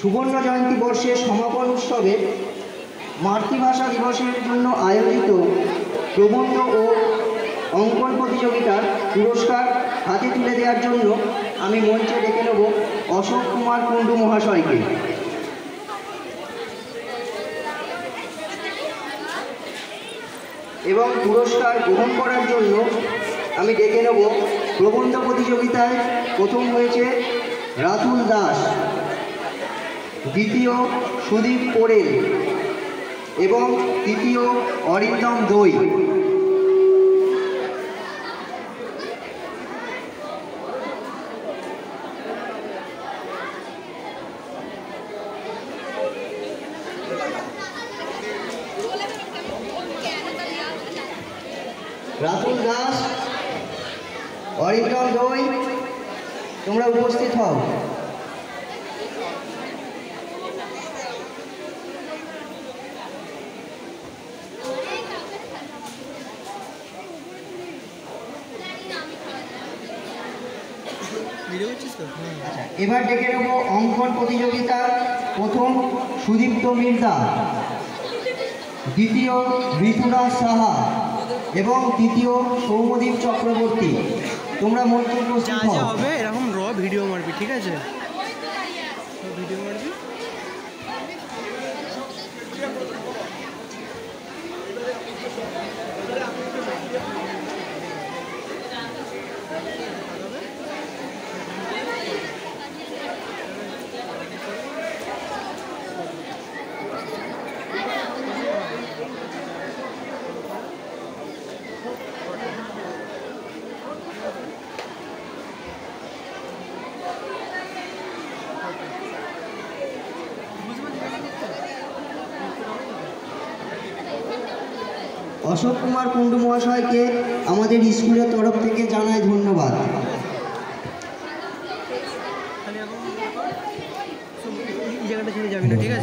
সুবর্ণ জয়ন্তী বর্ষের সমাপন উৎসবে মাতৃভাষা দিবসের জন্য আয়োজিত প্রবন্ধ ও অঙ্কন প্রতিযোগিতার পুরস্কার হাতে তুলে দেওয়ার জন্য আমি মঞ্চে ডেকে নেব অশোক কুমার কুণ্ডু মহাশয়কে। এবং পুরস্কার গ্রহণ করার জন্য আমি ডেকে নেব প্রবন্ধ প্রতিযোগিতায় প্রথম হয়েছে রাতুল দাস, দ্বিতীয় সুদীপ পোড়েল এবং তৃতীয় অরিন্দম দই। রাতুল দাস, অরিন্দম দই, তোমরা উপস্থিত হও। এবার ডেকে নেব অঙ্কন প্রতিযোগিতার প্রথম সুদীপ্ত মির্জা, দ্বিতীয় ঋতুরাজ সাহা এবং তৃতীয় সৌমদীপ চক্রবর্তী। তোমরা মঞ্চে উপস্থিত হবে, এরকম র ভিডিও মারবি, ঠিক আছে? ভিডিও মারবি। অশোক কুমার কুণ্ডু মহাশয়কে আমাদের স্কুলের তরফ থেকে জানাই ধন্যবাদ। জায়গাটা ছেড়ে যাবি না, ঠিক আছে?